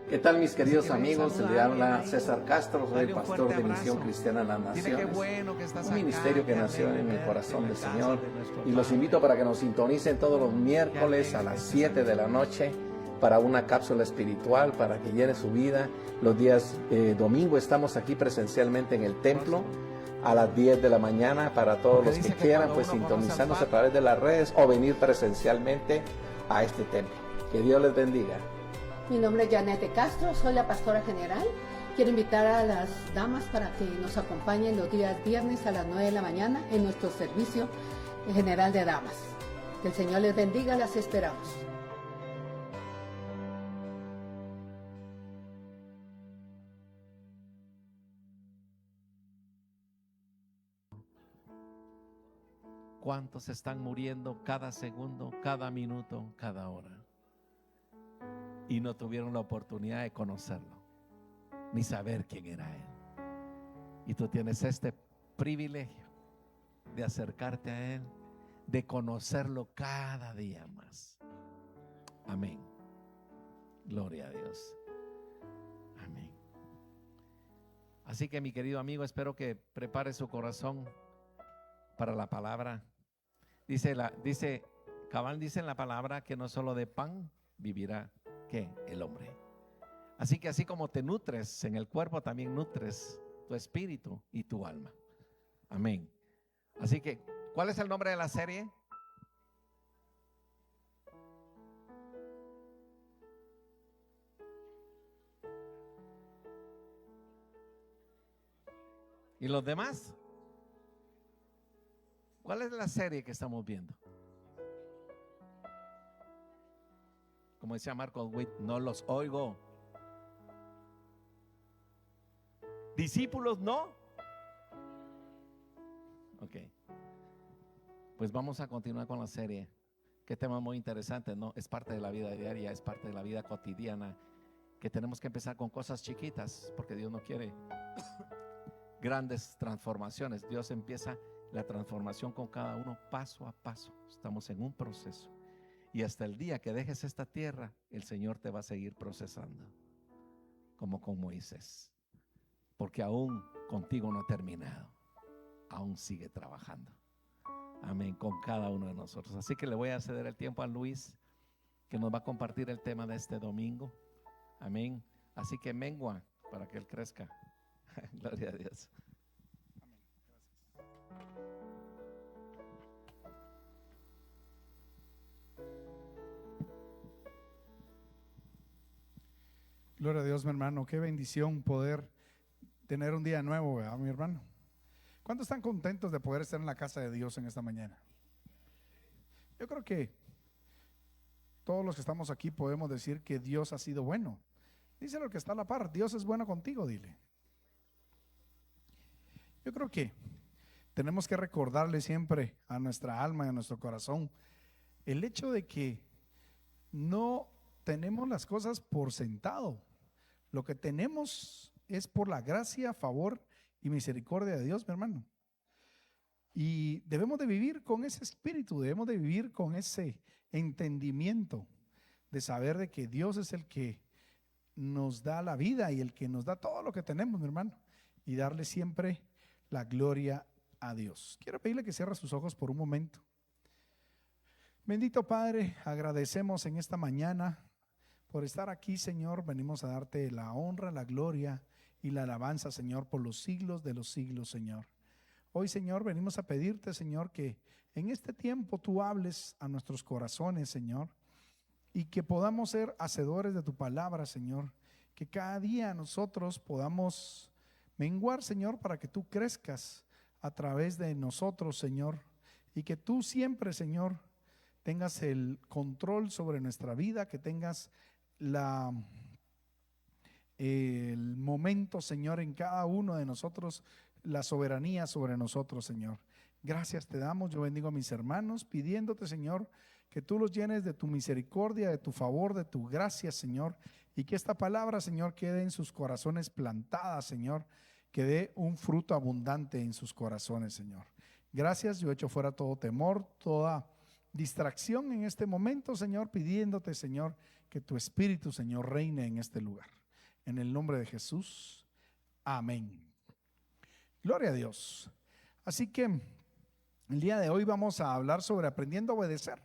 ¿Qué tal, mis queridos amigos? Le habla César Castro, soy el pastor de Misión Cristiana en las Naciones, un ministerio que nació en el corazón del Señor, y los invito para que nos sintonicen todos los miércoles a las 7 de la noche para una cápsula espiritual, para que llene su vida. Los días domingo estamos aquí presencialmente en el templo a las 10 de la mañana para todos los que quieran, pues sintonizarnos a través de las redes o venir presencialmente a este templo. Que Dios les bendiga. Mi nombre es Janet Castro, soy la pastora general. Quiero invitar a las damas para que nos acompañen los días viernes a las 9 de la mañana en nuestro servicio general de damas. Que el Señor les bendiga, las esperamos. ¿Cuántos están muriendo cada segundo, cada minuto, cada hora? Y no tuvieron la oportunidad de conocerlo, ni saber quién era Él. Y tú tienes este privilegio de acercarte a Él, de conocerlo cada día más. Amén. Gloria a Dios. Amén. Así que, mi querido amigo, espero que prepare su corazón para la palabra. Dice en la palabra que no solo de pan vivirá el hombre. Así que así como te nutres en el cuerpo, también nutres tu espíritu y tu alma. Amén. Así que, ¿cuál es el nombre de la serie? ¿Y los demás? ¿Cuál es la serie que estamos viendo? Como decía Marco Witt, no los oigo. Discípulos, no. Ok. Pues vamos a continuar con la serie. Qué tema muy interesante, ¿no? Es parte de la vida diaria, es parte de la vida cotidiana, que tenemos que empezar con cosas chiquitas, porque Dios no quiere grandes transformaciones. Dios empieza la transformación con cada uno paso a paso. Estamos en un proceso. Y hasta el día que dejes esta tierra, el Señor te va a seguir procesando, como con Moisés, porque aún contigo no ha terminado, aún sigue trabajando. Amén, con cada uno de nosotros. Así que le voy a ceder el tiempo a Luis, que nos va a compartir el tema de este domingo. Amén. Así que mengua para que él crezca. Gloria a Dios. Gloria a Dios, mi hermano. Qué bendición poder tener un día nuevo, ¿verdad, mi hermano? ¿Cuántos están contentos de poder estar en la casa de Dios en esta mañana? Yo creo que todos los que estamos aquí podemos decir que Dios ha sido bueno. Díselo al que está a la par, Dios es bueno contigo, dile. Yo creo que tenemos que recordarle siempre a nuestra alma y a nuestro corazón el hecho de que no tenemos las cosas por sentado. Lo que tenemos es por la gracia, favor y misericordia de Dios, mi hermano. Y debemos de vivir con ese espíritu, debemos de vivir con ese entendimiento de saber de que Dios es el que nos da la vida y el que nos da todo lo que tenemos, mi hermano, y darle siempre la gloria a Dios. Quiero pedirle que cierre sus ojos por un momento. Bendito Padre, agradecemos en esta mañana por estar aquí, Señor. Venimos a darte la honra, la gloria y la alabanza, Señor, por los siglos de los siglos, Señor. Hoy, Señor, venimos a pedirte, Señor, que en este tiempo tú hables a nuestros corazones, Señor, y que podamos ser hacedores de tu palabra, Señor. Que cada día nosotros podamos menguar, Señor, para que tú crezcas a través de nosotros, Señor, y que tú siempre, Señor, tengas el control sobre nuestra vida, que tengas el momento, Señor, en cada uno de nosotros, la soberanía sobre nosotros, Señor. Gracias te damos. Yo bendigo a mis hermanos pidiéndote, Señor, que tú los llenes de tu misericordia, de tu favor, de tu gracia, Señor, y que esta palabra, Señor, quede en sus corazones plantada, Señor, que dé un fruto abundante en sus corazones, Señor. Gracias. Yo echo fuera todo temor, toda distracción en este momento, Señor, pidiéndote, Señor, que tu Espíritu, Señor, reine en este lugar. En el nombre de Jesús. Amén. Gloria a Dios. Así que el día de hoy vamos a hablar sobre aprendiendo a obedecer.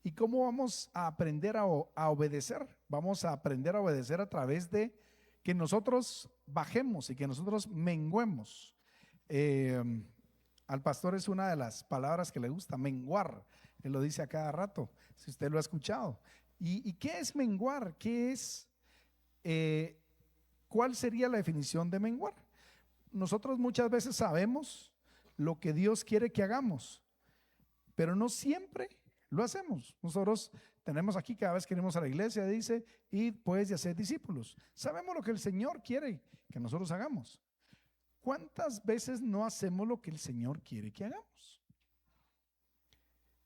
¿Y cómo vamos a aprender a obedecer? Vamos a aprender a obedecer a través de que nosotros bajemos y que nosotros menguemos. Al pastor es una de las palabras que le gusta, menguar. Él lo dice a cada rato, si usted lo ha escuchado. ¿Y qué es menguar? ¿Qué es? ¿Cuál sería la definición de menguar? Nosotros muchas veces sabemos lo que Dios quiere que hagamos, pero no siempre lo hacemos. Nosotros tenemos aquí, cada vez que venimos a la iglesia, dice, id pues y haced discípulos. Sabemos lo que el Señor quiere que nosotros hagamos. ¿Cuántas veces no hacemos lo que el Señor quiere que hagamos?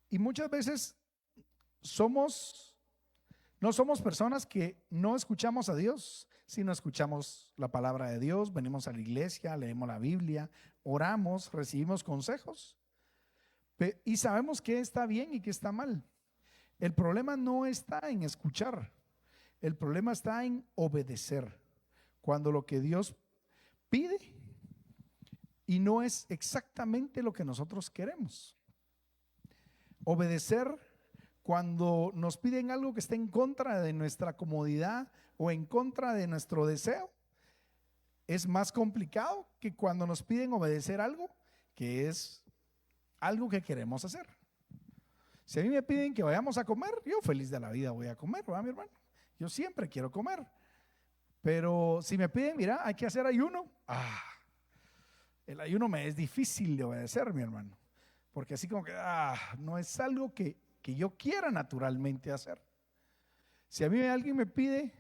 Y muchas veces no somos personas que no escuchamos a Dios, sino escuchamos la palabra de Dios, venimos a la iglesia, leemos la Biblia, oramos, recibimos consejos y sabemos que está bien y que está mal. El problema no está en escuchar, el problema está en obedecer. Cuando lo que Dios pide y no es exactamente lo que nosotros queremos. Obedecer cuando nos piden algo que esté en contra de nuestra comodidad o en contra de nuestro deseo es más complicado que cuando nos piden obedecer algo que es algo que queremos hacer. Si a mí me piden que vayamos a comer, yo feliz de la vida voy a comer, ¿verdad, mi hermano? Yo siempre quiero comer. Pero si me piden, mira, hay que hacer ayuno, el ayuno me es difícil de obedecer, mi hermano, porque así como que no es algo que yo quiera naturalmente hacer. Si a mí alguien me pide,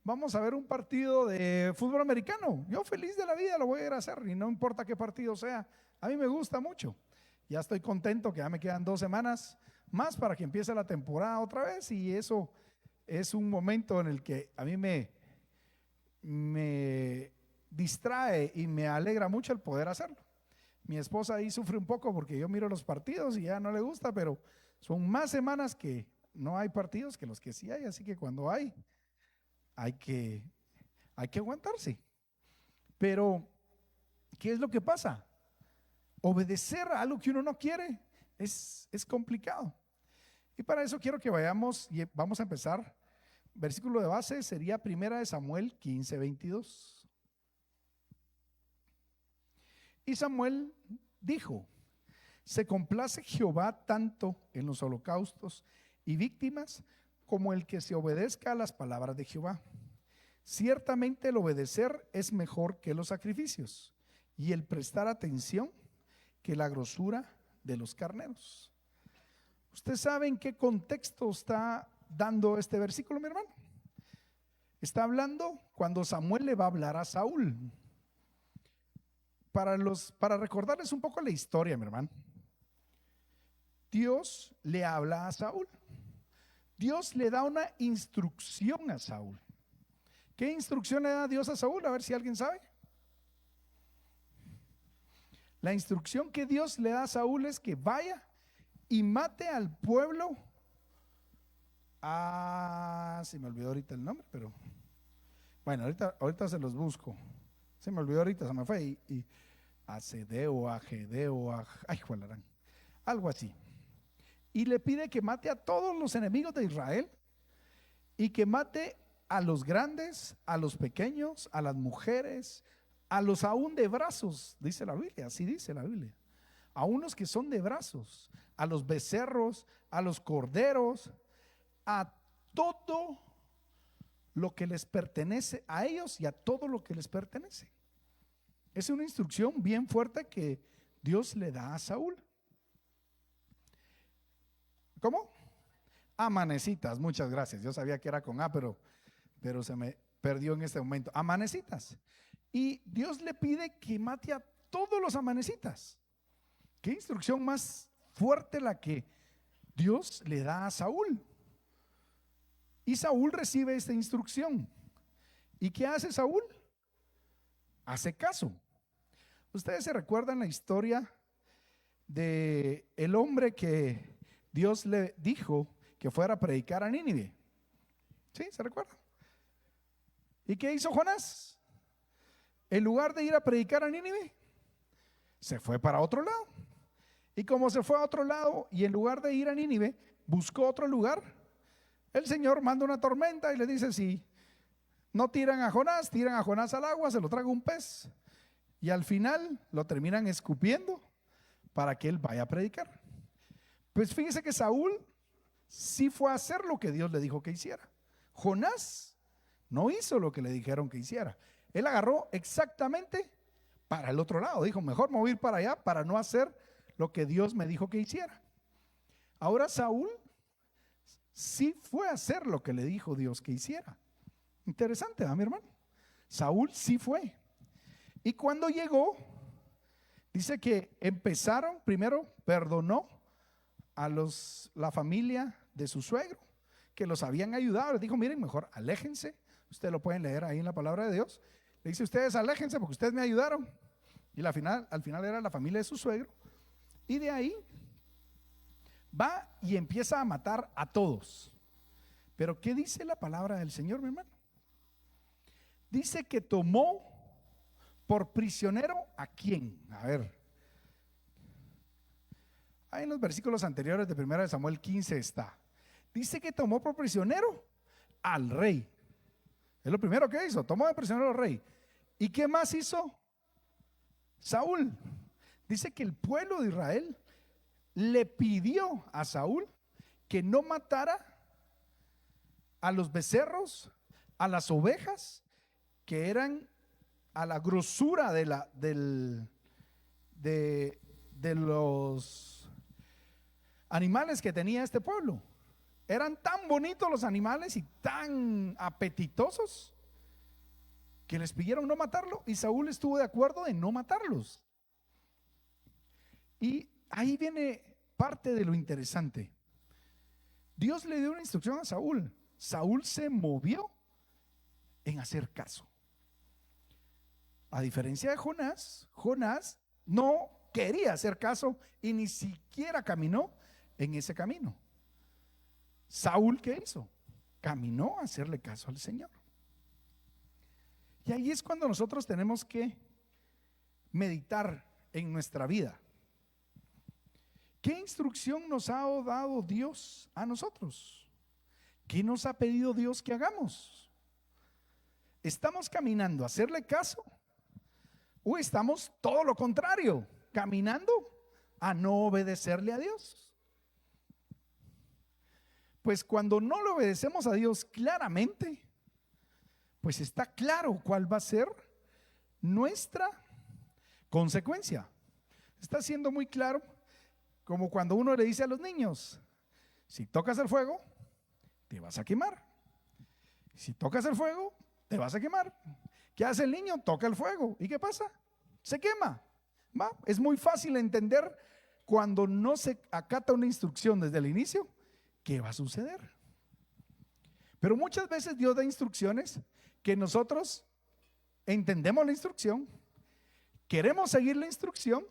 vamos a ver un partido de fútbol americano, yo feliz de la vida lo voy a ir a hacer y no importa qué partido sea, a mí me gusta mucho. Ya estoy contento que ya me quedan 2 semanas más para que empiece la temporada otra vez y eso es un momento en el que a mí me distrae y me alegra mucho el poder hacerlo. Mi esposa ahí sufre un poco porque yo miro los partidos y ya no le gusta, pero son más semanas que no hay partidos que los que sí hay, así que cuando hay que aguantarse. Pero ¿qué es lo que pasa? Obedecer a algo que uno no quiere es complicado. Y para eso quiero que vayamos y vamos a empezar. Versículo de base sería 1 Samuel 15:22. Y Samuel dijo: se complace Jehová tanto en los holocaustos y víctimas como el que se obedezca a las palabras de Jehová. Ciertamente el obedecer es mejor que los sacrificios y el prestar atención que la grosura de los carneros. ¿Usted sabe en qué contexto está dando este versículo, mi hermano? Está hablando cuando Samuel le va a hablar a Saúl. Para recordarles un poco la historia, mi hermano, Dios le habla a Saúl. Dios le da una instrucción a Saúl. ¿Qué instrucción le da Dios a Saúl? A ver si alguien sabe. La instrucción que Dios le da a Saúl es que vaya y mate al pueblo. Se me olvidó ahorita el nombre, pero bueno, ahorita se los busco. Se me olvidó ahorita, se me fue. Y Acedeo, ay, Jualarán, algo así. Y le pide que mate a todos los enemigos de Israel y que mate a los grandes, a los pequeños, a las mujeres, a los aún de brazos, dice la Biblia, así dice la Biblia. A unos que son de brazos, a los becerros, a los corderos, a todo lo que les pertenece a ellos y a todo lo que les pertenece. Es una instrucción bien fuerte que Dios le da a Saúl. ¿Cómo? Amanecitas, muchas gracias. Yo sabía que era con A, pero se me perdió en este momento. Amanecitas. Y Dios le pide que mate a todos los amanecitas. ¿Qué instrucción más fuerte la que Dios le da a Saúl? Y Saúl recibe esta instrucción. ¿Y qué hace Saúl? Hace caso. Ustedes se recuerdan la historia de el hombre que Dios le dijo que fuera a predicar a Nínive. ¿Sí? ¿Se recuerdan? ¿Y qué hizo Jonás? En lugar de ir a predicar a Nínive, se fue para otro lado. Y como se fue a otro lado y en lugar de ir a Nínive, buscó otro lugar, el Señor manda una tormenta y le dice: si no tiran a Jonás al agua, se lo traga un pez. Y al final lo terminan escupiendo para que él vaya a predicar. Pues fíjese que Saúl sí fue a hacer lo que Dios le dijo que hiciera. Jonás no hizo lo que le dijeron que hiciera. Él agarró exactamente para el otro lado. Dijo: mejor me voy a ir para allá para no hacer lo que Dios me dijo que hiciera. Ahora Saúl sí fue a hacer lo que le dijo Dios que hiciera. Interesante, ¿verdad, mi hermano? Saúl sí fue. Y cuando llegó, dice que empezaron, primero perdonó a la familia de su suegro, que los habían ayudado. Les dijo: miren, mejor aléjense. Ustedes lo pueden leer ahí en la palabra de Dios. Le dice: ustedes aléjense porque ustedes me ayudaron. Y al final era la familia de su suegro. Y de ahí va y empieza a matar a todos. Pero ¿qué dice la palabra del Señor, mi hermano? Dice que tomó por prisionero ¿a quién? A ver, ahí en los versículos anteriores de 1 Samuel 15 está. Dice que tomó por prisionero al rey. Es lo primero que hizo, tomó de prisionero al rey. ¿Y qué más hizo Saúl? Dice que el pueblo de Israel le pidió a Saúl que no matara a los becerros, a las ovejas, que eran a la grosura de los animales que tenía este pueblo. Eran tan bonitos los animales y tan apetitosos que les pidieron no matarlo, y Saúl estuvo de acuerdo en no matarlos. Y ahí viene parte de lo interesante. Dios le dio una instrucción a Saúl. Saúl se movió en hacer caso. A diferencia de Jonás, Jonás no quería hacer caso y ni siquiera caminó en ese camino. Saúl, ¿qué hizo? Caminó a hacerle caso al Señor. Y ahí es cuando nosotros tenemos que meditar en nuestra vida. ¿Qué instrucción nos ha dado Dios a nosotros? ¿Qué nos ha pedido Dios que hagamos? ¿Estamos caminando a hacerle caso? ¿O estamos todo lo contrario, caminando a no obedecerle a Dios? Pues cuando no le obedecemos a Dios claramente, pues está claro cuál va a ser nuestra consecuencia. Está siendo muy claro, como cuando uno le dice a los niños: si tocas el fuego, te vas a quemar. Si tocas el fuego, te vas a quemar. ¿Qué hace el niño? Toca el fuego. ¿Y qué pasa? Se quema. ¿Va? Es muy fácil entender cuando no se acata una instrucción desde el inicio, ¿qué va a suceder? Pero muchas veces Dios da instrucciones que nosotros entendemos la instrucción, queremos seguir la instrucción,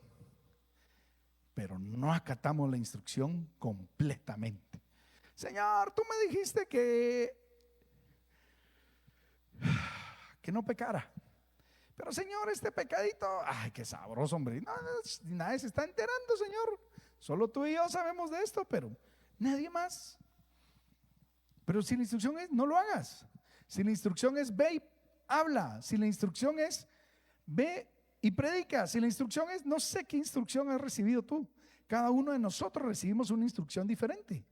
pero no acatamos la instrucción completamente. Señor, tú me dijiste que no pecara. Pero Señor, este pecadito, ay, qué sabroso, hombre. Nadie se está enterando, Señor. Solo tú y yo sabemos de esto, pero nadie más. Pero si la instrucción es: no lo hagas. Si la instrucción es: ve y habla. Si la instrucción es: ve y predica. Si la instrucción es: no sé qué instrucción has recibido tú. Cada uno de nosotros recibimos una instrucción diferente.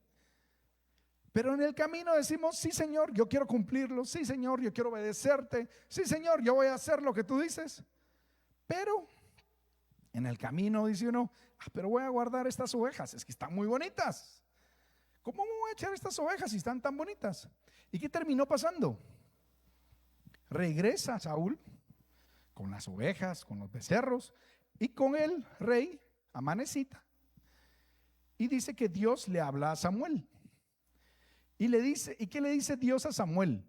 Pero en el camino decimos: sí, Señor, yo quiero cumplirlo. Sí, Señor, yo quiero obedecerte. Sí, Señor, yo voy a hacer lo que tú dices. Pero en el camino dice uno: pero voy a guardar estas ovejas, es que están muy bonitas. ¿Cómo me voy a echar estas ovejas si están tan bonitas? ¿Y qué terminó pasando? Regresa Saúl con las ovejas, con los becerros y con el rey Amanecita. Y dice que Dios le habla a Samuel. Y le dice: ¿y qué le dice Dios a Samuel?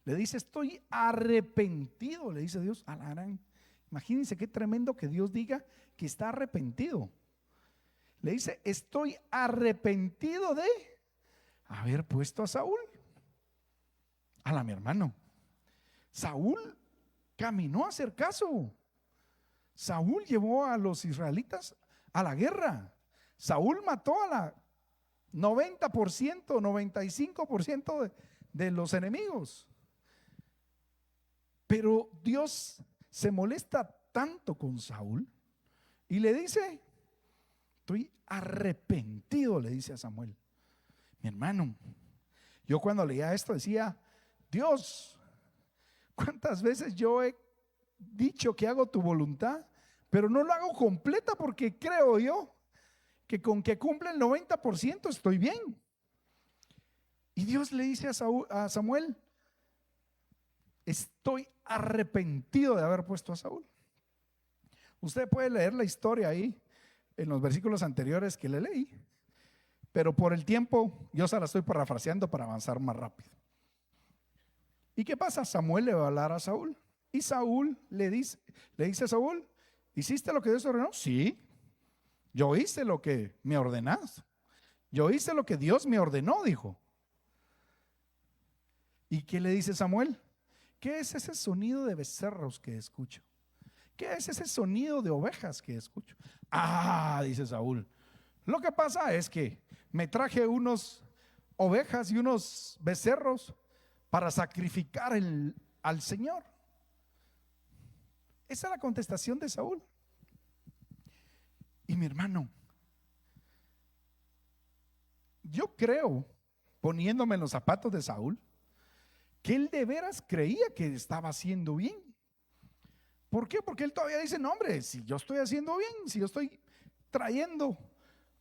Le dice: estoy arrepentido, le dice Dios a la gran. Imagínense qué tremendo que Dios diga que está arrepentido. Le dice: estoy arrepentido de haber puesto a Saúl. Mi hermano, Saúl caminó a hacer caso. Saúl llevó a los israelitas a la guerra. Saúl mató a la 90%, 95% de los enemigos. Pero Dios se molesta tanto con Saúl y le dice: estoy arrepentido, le dice a Samuel. Mi hermano, yo cuando leía esto decía: Dios, ¿cuántas veces yo he dicho que hago tu voluntad, pero no lo hago completa porque creo yo que con que cumpla el 90% estoy bien? Y Dios le dice a Samuel: estoy arrepentido de haber puesto a Saúl. Usted puede leer la historia ahí en los versículos anteriores que le leí, pero por el tiempo yo se la estoy parafraseando para avanzar más rápido. ¿Y qué pasa? Samuel le va a hablar a Saúl y Saúl le dice a Saúl: ¿hiciste lo que Dios ordenó? Sí, yo hice lo que me ordenaste. Yo hice lo que Dios me ordenó, dijo. ¿Y qué le dice Samuel? ¿Qué es ese sonido de becerros que escucho? ¿Qué es ese sonido de ovejas que escucho? Ah, dice Saúl, lo que pasa es que me traje unos ovejas y unos becerros para sacrificar al Señor. Esa es la contestación de Saúl. Y mi hermano, yo creo, poniéndome en los zapatos de Saúl, que él de veras creía que estaba haciendo bien. ¿Por qué? Porque él todavía dice: no, hombre, si yo estoy haciendo bien, si yo estoy trayendo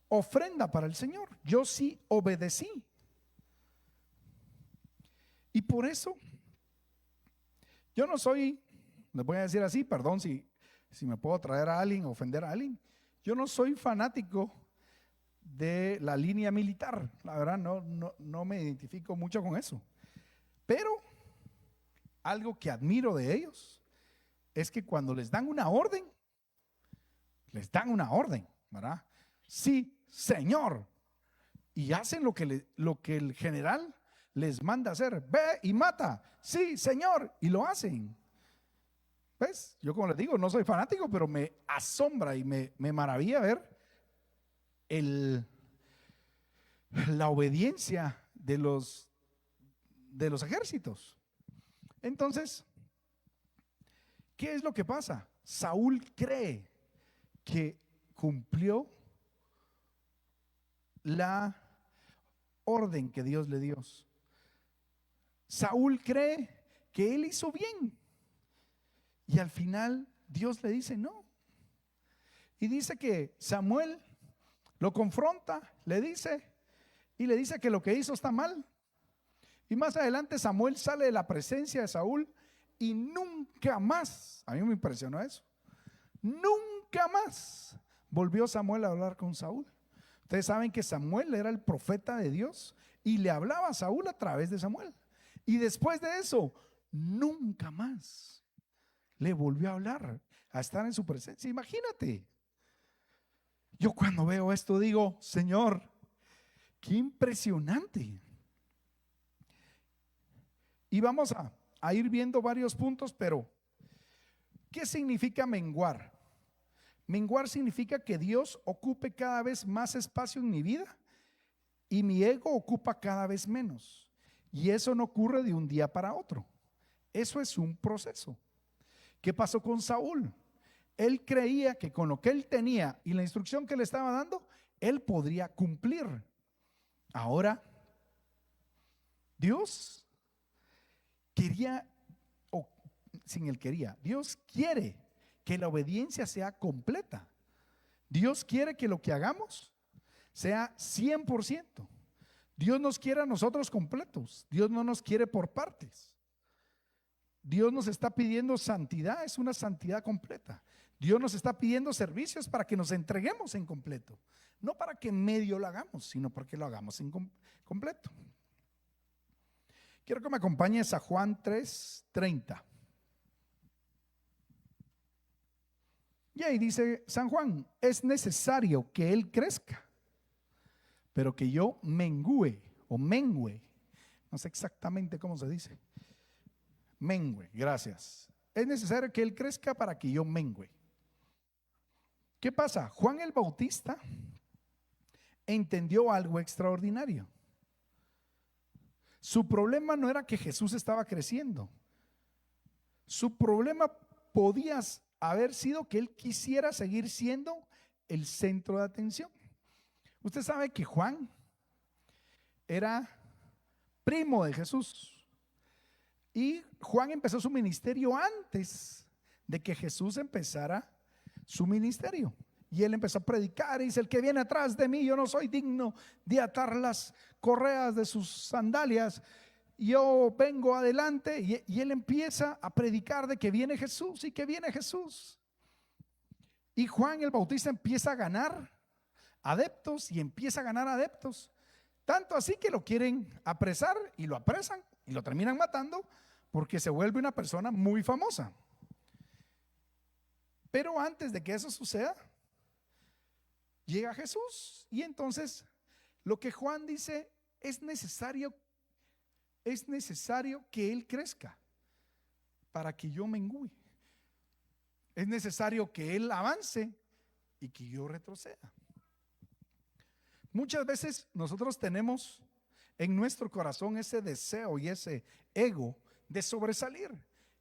ofrenda para el Señor, yo sí obedecí. Y por eso yo no soy, les voy a decir así, perdón si me puedo traer a alguien, ofender a alguien, yo no soy fanático de la línea militar. La verdad no me identifico mucho con eso. Pero algo que admiro de ellos es que cuando les dan una orden, ¿verdad? Sí, Señor. Y hacen lo que el general les manda hacer. Ve y mata. Sí, Señor. Y lo hacen. ¿Ves? Yo, como les digo, no soy fanático, pero me asombra y me maravilla ver la obediencia de los ejércitos. Entonces, ¿qué es lo que pasa? Saúl cree que cumplió la orden que Dios le dio. Saúl cree que él hizo bien y al final Dios le dice no. Y dice que Samuel lo confronta, le dice que lo que hizo está mal. Y más adelante Samuel sale de la presencia de Saúl y nunca más, a mí me impresionó eso, nunca más volvió Samuel a hablar con Saúl. Ustedes saben que Samuel era el profeta de Dios y le hablaba a Saúl a través de Samuel. Y después de eso, nunca más le volvió a hablar, a estar en su presencia. Imagínate. Yo cuando veo esto digo: Señor, qué impresionante. Y vamos a ir viendo varios puntos, pero ¿qué significa menguar? Menguar significa que Dios ocupe cada vez más espacio en mi vida y mi ego ocupa cada vez menos. Y eso no ocurre de un día para otro. Eso es un proceso. ¿Qué pasó con Saúl? Él creía que con lo que él tenía y la instrucción que le estaba dando, él podría cumplir. Ahora, Dios quería, o sin él quería, Dios quiere que la obediencia sea completa. Dios quiere que lo que hagamos sea 100%. Dios nos quiere a nosotros completos. Dios no nos quiere por partes. Dios nos está pidiendo santidad, es una santidad completa. Dios nos está pidiendo servicios para que nos entreguemos en completo. No para que medio lo hagamos, sino para que lo hagamos en completo. Quiero que me acompañes a Juan 3:30. Y ahí dice San Juan: es necesario que Él crezca, pero que yo mengüe, no sé exactamente cómo se dice, mengüe. Gracias. Es necesario que Él crezca para que yo mengüe. ¿Qué pasa? Juan el Bautista entendió algo extraordinario. Su problema no era que Jesús estaba creciendo. Su problema podía haber sido que Él quisiera seguir siendo el centro de atención. Usted sabe que Juan era primo de Jesús. Y Juan empezó su ministerio antes de que Jesús empezara su ministerio. Y él empezó a predicar y dice: el que viene atrás de mí, yo no soy digno de atar las correas de sus sandalias, yo vengo adelante. Y él empieza a predicar de que viene Jesús y que viene Jesús. Y Juan el Bautista empieza a ganar adeptos y empieza a ganar adeptos. Tanto así que lo quieren apresar y lo apresan y lo terminan matando porque se vuelve una persona muy famosa. Pero antes de que eso suceda, llega Jesús. Y entonces lo que Juan dice: es necesario que Él crezca para que yo mengüe. Es necesario que Él avance y que yo retroceda. Muchas veces nosotros tenemos en nuestro corazón ese deseo y ese ego de sobresalir.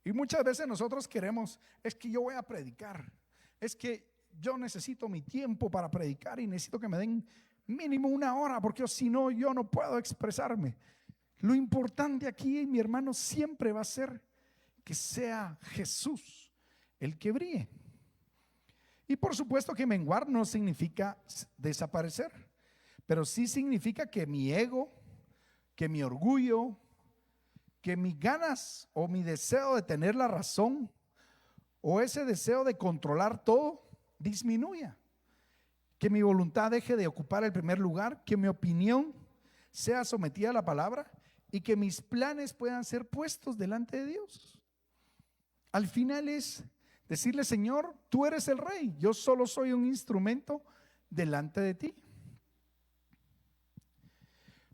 Y muchas veces nosotros queremos: es que yo voy a predicar, es que yo necesito mi tiempo para predicar y necesito que me den mínimo 1 hora, porque si no, yo no puedo expresarme. Lo importante aquí, mi hermano, siempre va a ser que sea Jesús el que brille. Y por supuesto que menguar no significa desaparecer, pero sí significa que mi ego, que mi orgullo, que mis ganas o mi deseo de tener la razón o ese deseo de controlar todo disminuya. Que mi voluntad deje de ocupar el primer lugar, que mi opinión sea sometida a la palabra y que mis planes puedan ser puestos delante de Dios. Al final es decirle: Señor, tú eres el rey, yo solo soy un instrumento delante de ti.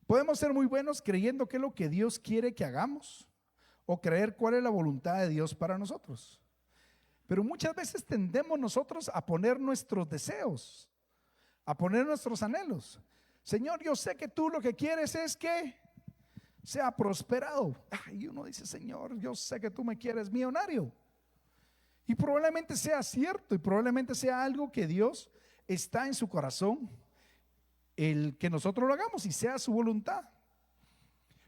Podemos ser muy buenos creyendo que es lo que Dios quiere que hagamos o creer cuál es la voluntad de Dios para nosotros. Pero muchas veces tendemos nosotros a poner nuestros deseos, a poner nuestros anhelos. Señor, yo sé que tú lo que quieres es que sea prosperado. Y uno dice: Señor, yo sé que tú me quieres millonario. Y probablemente sea cierto y probablemente sea algo que Dios está en su corazón, el que nosotros lo hagamos y sea su voluntad.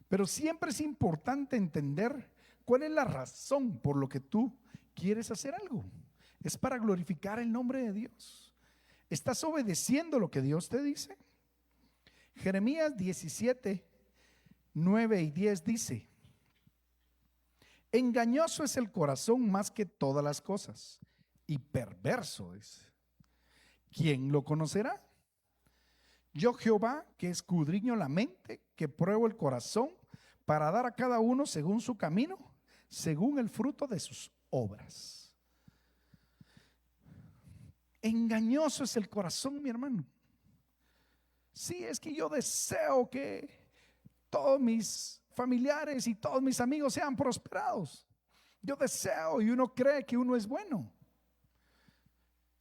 Pero siempre es importante entender cuál es la razón por lo que tú quieres hacer algo. Es para glorificar el nombre de Dios. ¿Estás obedeciendo lo que Dios te dice? Jeremías 17, 9 y 10 dice: engañoso es el corazón más que todas las cosas y perverso es. ¿Quién lo conocerá? Yo, Jehová, que escudriño la mente, que pruebo el corazón, para dar a cada uno según su camino, según el fruto de sus obras. Engañoso es el corazón, mi hermano. Sí, es que yo deseo que todos mis familiares y todos mis amigos sean prosperados. Yo deseo, y uno cree que uno es bueno.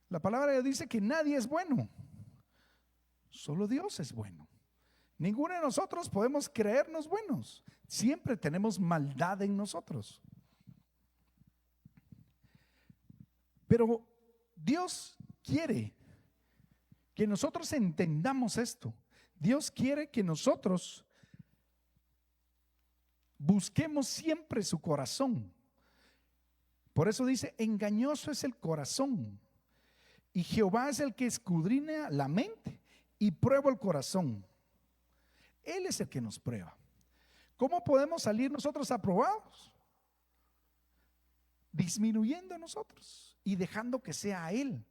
La palabra de Dios dice que nadie es bueno. Solo Dios es bueno. Ninguno de nosotros podemos creernos buenos. Siempre tenemos maldad en nosotros. Pero Dios quiere que nosotros entendamos esto. Dios quiere que nosotros busquemos siempre su corazón. Por eso dice: engañoso es el corazón, y Jehová es el que escudriña la mente y prueba el corazón. Él es el que nos prueba. ¿Cómo podemos salir nosotros aprobados? Disminuyendo nosotros y dejando que sea Él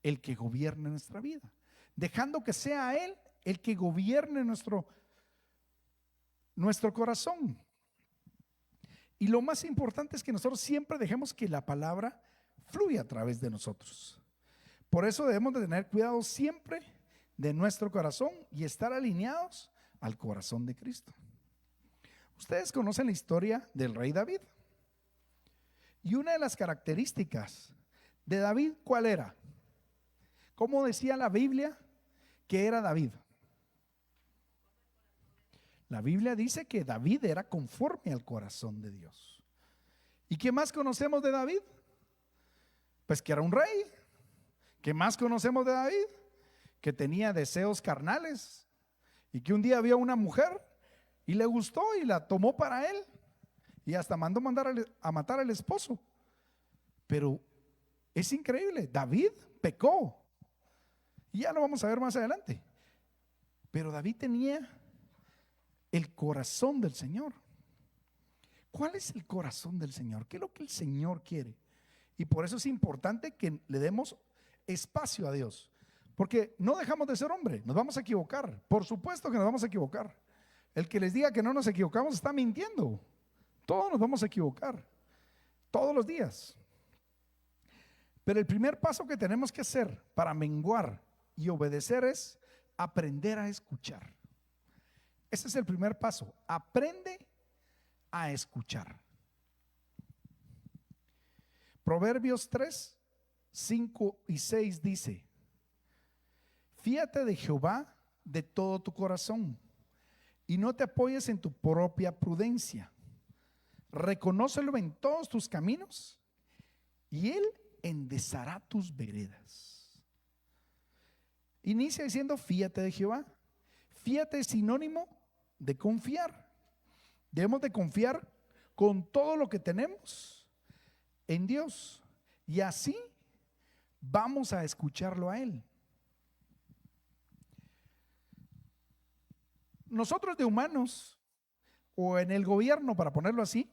el que gobierne nuestra vida, dejando que sea Él el que gobierne nuestro corazón. Y lo más importante es que nosotros siempre dejemos que la palabra fluya a través de nosotros. Por eso debemos de tener cuidado siempre de nuestro corazón y estar alineados al corazón de Cristo. Ustedes conocen la historia del rey David. Y una de las características de David, ¿cuál era? ¿Cómo decía la Biblia que era David? La Biblia dice que David era conforme al corazón de Dios. ¿Y qué más conocemos de David? Pues que era un rey. ¿Qué más conocemos de David? Que tenía deseos carnales y que un día vio a una mujer y le gustó y la tomó para él y hasta mandó a matar al esposo. Pero es increíble, David pecó y ya lo vamos a ver más adelante. Pero David tenía el corazón del Señor. ¿Cuál es el corazón del Señor? ¿Qué es lo que el Señor quiere? Y por eso es importante que le demos espacio a Dios, porque no dejamos de ser hombre, nos vamos a equivocar, por supuesto que nos vamos a equivocar. El que les diga que no nos equivocamos está mintiendo. Todos nos vamos a equivocar, todos los días. Pero el primer paso que tenemos que hacer para menguar y obedecer es aprender a escuchar. Ese es el primer paso, aprende a escuchar. Proverbios 3, 5 y 6 dice: fíate de Jehová de todo tu corazón y no te apoyes en tu propia prudencia. Reconócelo en todos tus caminos y Él enderezará tus veredas. Inicia diciendo fíate de Jehová. Fíate es sinónimo de confiar. Debemos de confiar con todo lo que tenemos en Dios y así vamos a escucharlo a Él. Nosotros de humanos o en el gobierno, para ponerlo así,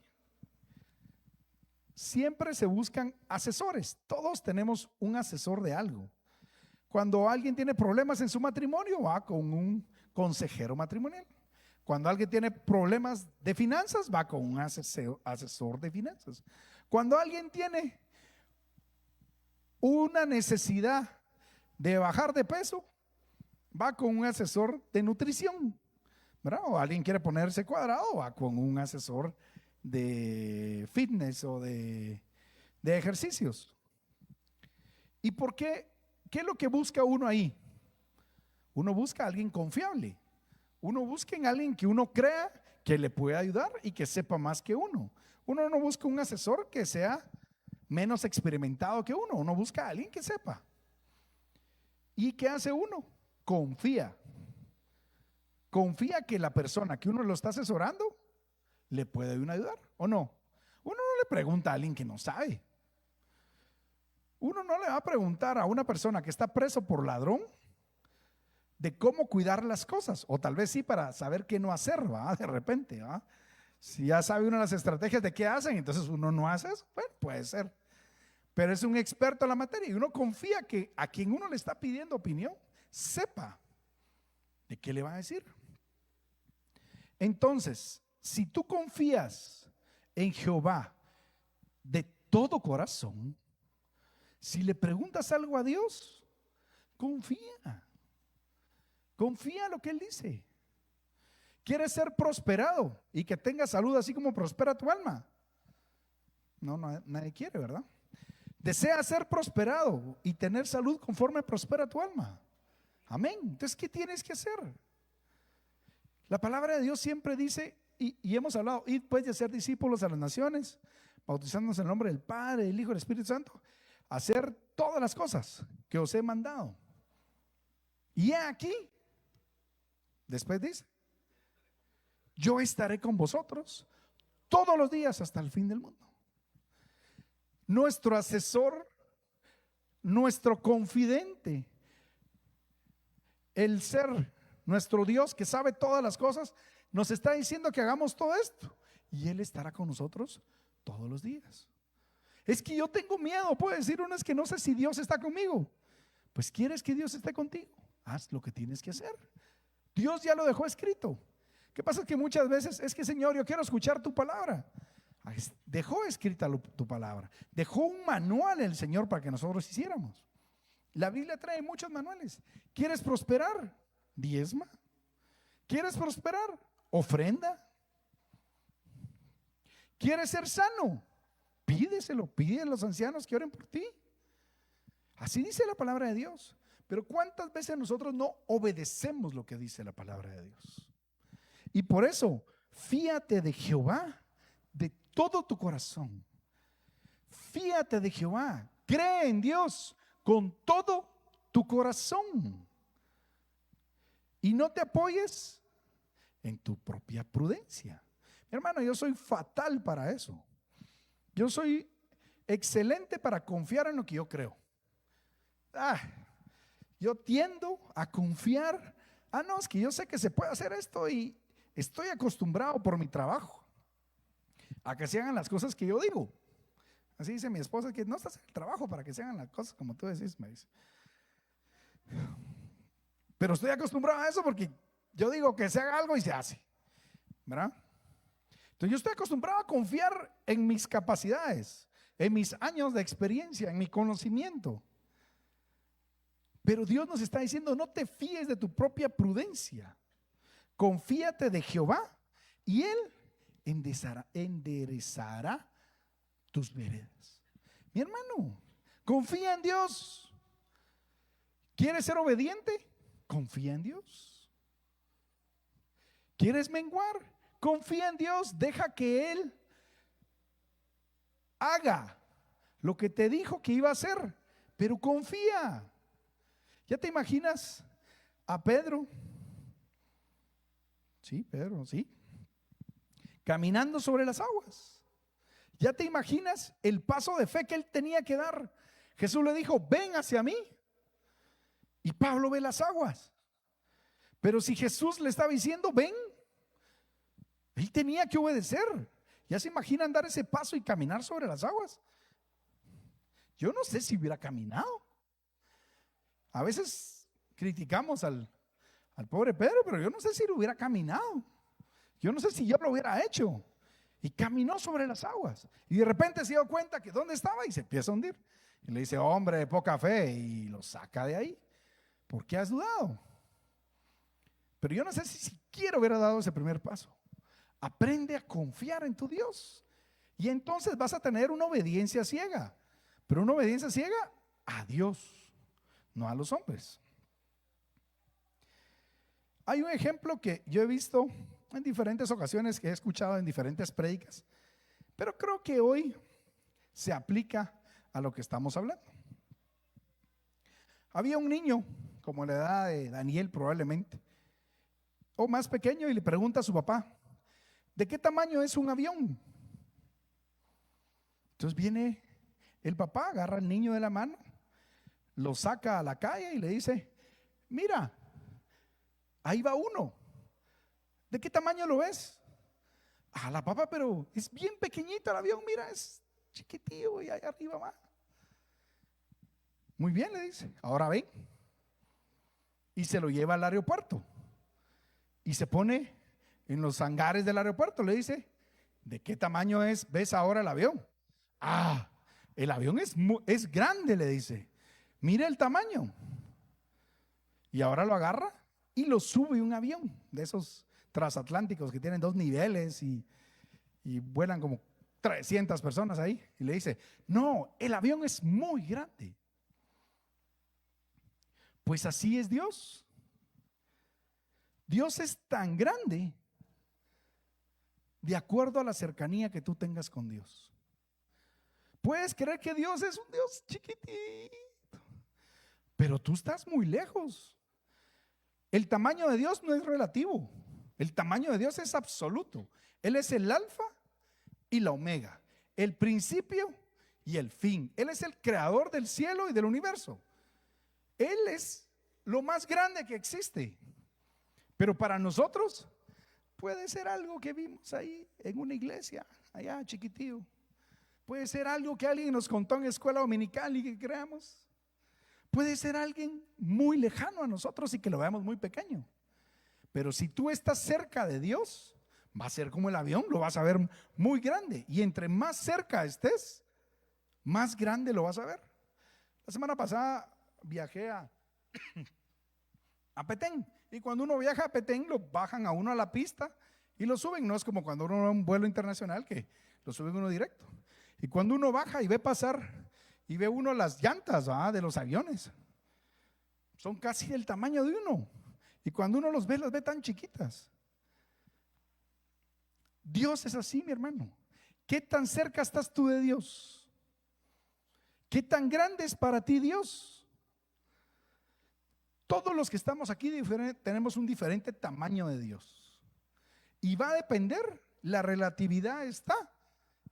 siempre se buscan asesores. Todos tenemos un asesor de algo. Cuando alguien tiene problemas en su matrimonio, va con un consejero matrimonial. Cuando alguien tiene problemas de finanzas, va con un asesor de finanzas. Cuando alguien tiene una necesidad de bajar de peso, va con un asesor de nutrición, ¿verdad? O alguien quiere ponerse cuadrado, va con un asesor de fitness o de ejercicios. ¿Y por qué? ¿Qué es lo que busca uno ahí? Uno busca a alguien confiable. Uno busca en alguien que uno crea que le puede ayudar y que sepa más que uno. Uno no busca un asesor que sea menos experimentado que uno. Uno busca a alguien que sepa. ¿Y qué hace uno? Confía. Confía que la persona que uno lo está asesorando le puede ayudar o no. Uno no le pregunta a alguien que no sabe. Uno no le va a preguntar a una persona que está preso por ladrón de cómo cuidar las cosas, o tal vez sí para saber qué no hacer, ¿va? De repente, ¿va? Si ya sabe uno las estrategias de qué hacen, entonces uno no hace eso, bueno, puede ser. Pero es un experto en la materia y uno confía que a quien uno le está pidiendo opinión sepa de qué le va a decir. Entonces, si tú confías en Jehová de todo corazón, si le preguntas algo a Dios, confía. Confía en lo que Él dice. ¿Quieres ser prosperado y que tengas salud así como prospera tu alma? No, nadie quiere, ¿verdad? Desea ser prosperado y tener salud conforme prospera tu alma. Amén. Entonces, ¿qué tienes que hacer? La palabra de Dios siempre dice, y hemos hablado, id pues de hacer discípulos a las naciones, bautizándonos en el nombre del Padre, del Hijo y del Espíritu Santo, hacer todas las cosas que os he mandado. Y he aquí, después dice, yo estaré con vosotros todos los días hasta el fin del mundo. Nuestro asesor, nuestro confidente, el ser, nuestro Dios que sabe todas las cosas, nos está diciendo que hagamos todo esto y Él estará con nosotros todos los días. Es que yo tengo miedo, puede decir uno, es que no sé si Dios está conmigo. Pues quieres que Dios esté contigo, haz lo que tienes que hacer. Dios ya lo dejó escrito. ¿Qué pasa? Que muchas veces es que Señor, yo quiero escuchar tu palabra. Dejó escrita tu palabra, dejó un manual el Señor para que nosotros hiciéramos. La Biblia trae muchos manuales. ¿Quieres prosperar? Diezma. ¿Quieres prosperar? Ofrenda. ¿Quieres ser sano? Pídeselo, pide a los ancianos que oren por ti. Así dice la palabra de Dios. Pero ¿cuántas veces nosotros no obedecemos lo que dice la palabra de Dios? Y por eso, fíate de Jehová de todo tu corazón. Fíate de Jehová. Cree en Dios con todo tu corazón. Y no te apoyes en tu propia prudencia. Mi hermano, yo soy fatal para eso. Yo soy excelente para confiar en lo que yo creo. Yo tiendo a confiar. No, es que yo sé que se puede hacer esto y estoy acostumbrado por mi trabajo a que se hagan las cosas que yo digo. Así dice mi esposa, que no estás en el trabajo para que se hagan las cosas como tú decís, me dice. Pero estoy acostumbrado a eso porque yo digo que se haga algo y se hace, ¿verdad? Entonces yo estoy acostumbrado a confiar en mis capacidades, en mis años de experiencia, en mi conocimiento. Pero Dios nos está diciendo, no te fíes de tu propia prudencia. Confíate de Jehová y Él enderezará tus veredas. Mi hermano, confía en Dios. ¿Quieres ser obediente? Confía en Dios. ¿Quieres menguar? Confía en Dios. Deja que Él haga lo que te dijo que iba a hacer, pero confía. ¿Ya te imaginas a Pedro? Sí, Pedro, sí. Caminando sobre las aguas. ¿Ya te imaginas el paso de fe que él tenía que dar? Jesús le dijo, ven hacia mí. Y Pablo ve las aguas. Pero si Jesús le estaba diciendo, ven, él tenía que obedecer. ¿Ya se imaginan dar ese paso y caminar sobre las aguas? Yo no sé si hubiera caminado. A veces criticamos al pobre Pedro, pero yo no sé si lo hubiera caminado. Yo no sé si yo lo hubiera hecho. Y caminó sobre las aguas. Y de repente se dio cuenta que dónde estaba y se empieza a hundir. Y le dice, hombre de poca fe, y lo saca de ahí. ¿Por qué has dudado? Pero yo no sé si siquiera hubiera dado ese primer paso. Aprende a confiar en tu Dios. Y entonces vas a tener una obediencia ciega. Pero una obediencia ciega a Dios, no a los hombres. Hay un ejemplo que yo he visto en diferentes ocasiones, que he escuchado en diferentes prédicas, pero creo que hoy se aplica a lo que estamos hablando. Había un niño, como la edad de Daniel probablemente, o más pequeño, y le pregunta a su papá, ¿de qué tamaño es un avión? Entonces viene el papá, agarra al niño de la mano, lo saca a la calle y le dice, mira, ahí va uno. ¿De qué tamaño lo ves? La papá, pero es bien pequeñito el avión, mira, es chiquitillo y allá arriba va. Muy bien, le dice, ahora ven. Y se lo lleva al aeropuerto. Y se pone en los hangares del aeropuerto, le dice, ¿de qué tamaño ves ahora el avión? El avión es grande, le dice. Mira el tamaño. Y ahora lo agarra y lo sube un avión de esos transatlánticos que tienen 2 niveles y vuelan como 300 personas ahí. Y le dice, no, el avión es muy grande. Pues así es Dios. Dios es tan grande de acuerdo a la cercanía que tú tengas con Dios. Puedes creer que Dios es un Dios chiquitito, pero tú estás muy lejos. El tamaño de Dios no es relativo. El tamaño de Dios es absoluto. Él es el alfa y la omega, el principio y el fin. Él es el creador del cielo y del universo. Él es lo más grande que existe. Pero para nosotros puede ser algo que vimos ahí en una iglesia, allá chiquitillo. Puede ser algo que alguien nos contó en escuela dominical y que creamos. Puede ser alguien muy lejano a nosotros y que lo veamos muy pequeño. Pero si tú estás cerca de Dios, va a ser como el avión, lo vas a ver muy grande. Y entre más cerca estés, más grande lo vas a ver. La semana pasada viajé a Petén. Y cuando uno viaja a Petén, lo bajan a uno a la pista y lo suben. No es como cuando uno va a un vuelo internacional que lo suben uno directo. Y cuando uno baja y ve pasar y ve uno las llantas de los aviones, son casi del tamaño de uno. Y cuando uno los ve tan chiquitas. Dios es así, mi hermano. ¿Qué tan cerca estás tú de Dios? ¿Qué tan grande es para ti Dios? Todos los que estamos aquí tenemos un diferente tamaño de Dios. Y va a depender, la relatividad está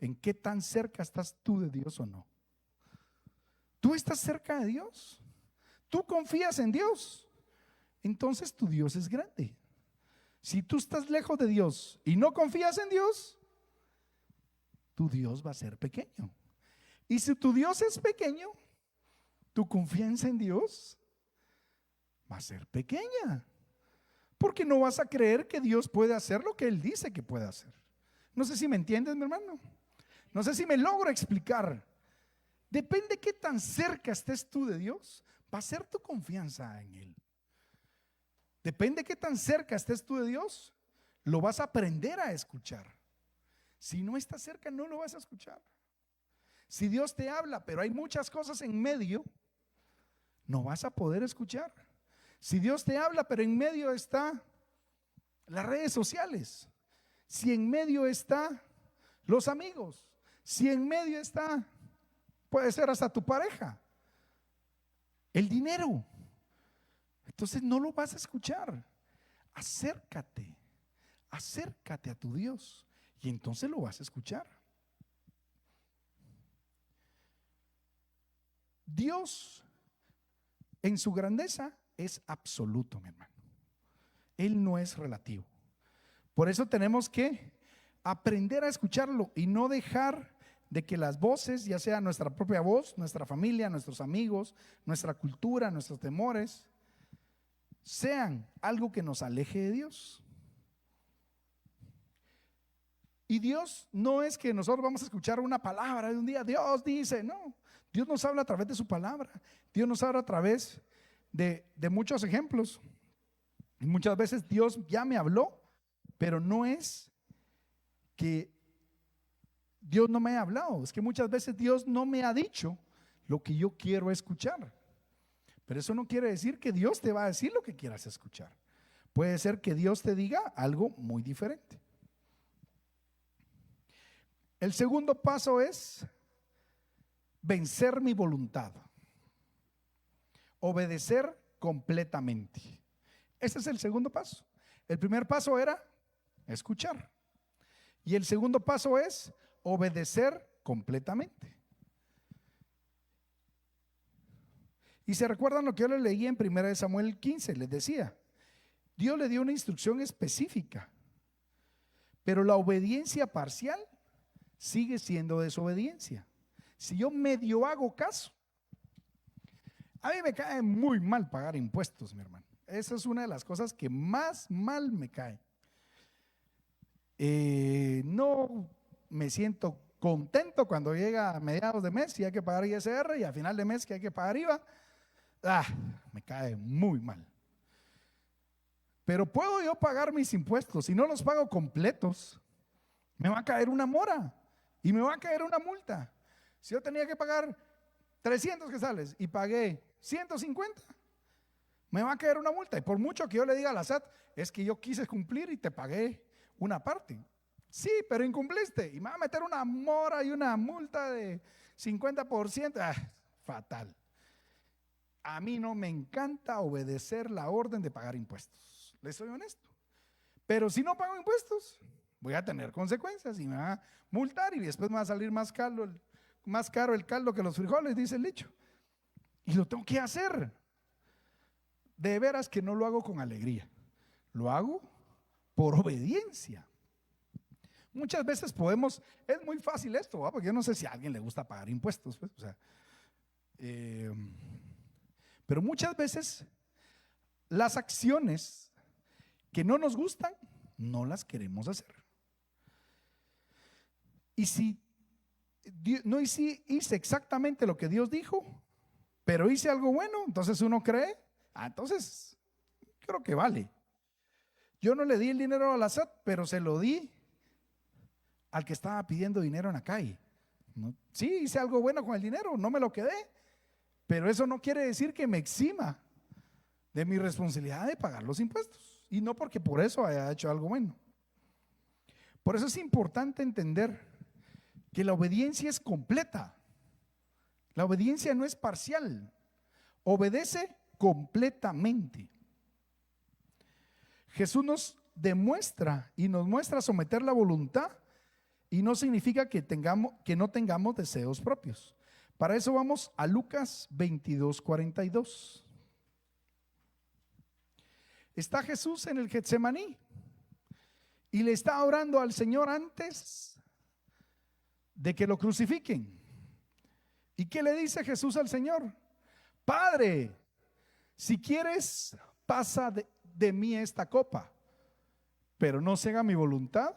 en qué tan cerca estás tú de Dios o no. ¿Tú estás cerca de Dios? ¿Tú confías en Dios? Entonces tu Dios es grande. Si tú estás lejos de Dios y no confías en Dios, tu Dios va a ser pequeño. Y si tu Dios es pequeño, tu confianza en Dios va a ser pequeña. Porque no vas a creer que Dios puede hacer lo que Él dice que puede hacer. No sé si me entiendes, mi hermano. No sé si me logro explicar. Depende qué tan cerca estés tú de Dios, va a ser tu confianza en Él. Depende qué tan cerca estés tú de Dios, lo vas a aprender a escuchar. Si no estás cerca, no lo vas a escuchar. Si Dios te habla, pero hay muchas cosas en medio, no vas a poder escuchar. Si Dios te habla, pero en medio está las redes sociales, si en medio está los amigos, si en medio está, puede ser hasta tu pareja, el dinero, entonces no lo vas a escuchar. Acércate a tu Dios y entonces lo vas a escuchar. Dios en su grandeza es absoluto, mi hermano. Él no es relativo. Por eso tenemos que aprender a escucharlo y no dejar de que las voces, ya sea nuestra propia voz, nuestra familia, nuestros amigos, nuestra cultura, nuestros temores, sean algo que nos aleje de Dios. Y Dios no es que nosotros vamos a escuchar una palabra de un día, Dios dice, no. Dios nos habla a través de su palabra. Dios nos habla a través de muchos ejemplos. Y muchas veces Dios ya me habló, pero no es que Dios no me haya hablado, es que muchas veces Dios no me ha dicho lo que yo quiero escuchar. Pero eso no quiere decir que Dios te va a decir lo que quieras escuchar. Puede ser que Dios te diga algo muy diferente. El segundo paso es vencer mi voluntad, obedecer completamente. Ese es el segundo paso. El primer paso era escuchar y el segundo paso es obedecer completamente. Y se recuerdan lo que yo les leí en 1 Samuel 15, les decía, Dios le dio una instrucción específica, pero la obediencia parcial sigue siendo desobediencia. Si yo medio hago caso, a mí me cae muy mal pagar impuestos, mi hermano. Esa es una de las cosas que más mal me cae. No me siento contento cuando llega a mediados de mes y hay que pagar ISR y a final de mes que hay que pagar IVA. Me cae muy mal. Pero puedo yo pagar mis impuestos. Si no los pago completos, me va a caer una mora y me va a caer una multa. Si yo tenía que pagar 300 quetzales y pagué 150, me va a caer una multa. Y por mucho que yo le diga a la SAT, es que yo quise cumplir y te pagué una parte. Sí, pero incumpliste y me va a meter una mora y una multa de 50%. Fatal. A mí no me encanta obedecer la orden de pagar impuestos. Les soy honesto. Pero si no pago impuestos, voy a tener consecuencias y me va a multar y después me va a salir más caro el caldo que los frijoles, dice el dicho. Y lo tengo que hacer. De veras que no lo hago con alegría. Lo hago por obediencia. Muchas veces es muy fácil esto, porque yo no sé si a alguien le gusta pagar impuestos, pues, pero muchas veces las acciones que no nos gustan, no las queremos hacer. Y si no hice exactamente lo que Dios dijo, pero hice algo bueno, entonces uno cree, entonces creo que vale. Yo no le di el dinero a la SAT, pero se lo di al que estaba pidiendo dinero en la calle. ¿no? Sí, hice algo bueno con el dinero, no me lo quedé, pero eso no quiere decir que me exima de mi responsabilidad de pagar los impuestos, y no porque por eso haya hecho algo bueno. Por eso es importante entender que la obediencia es completa. La obediencia no es parcial, obedece completamente. Jesús nos demuestra y nos muestra someter la voluntad, y no significa que no tengamos deseos propios. Para eso vamos a Lucas 22:42. Está Jesús en el Getsemaní y le está orando al Señor antes de que lo crucifiquen. ¿Y qué le dice Jesús al Señor? Padre, si quieres, pasa de mí esta copa, pero no se haga mi voluntad,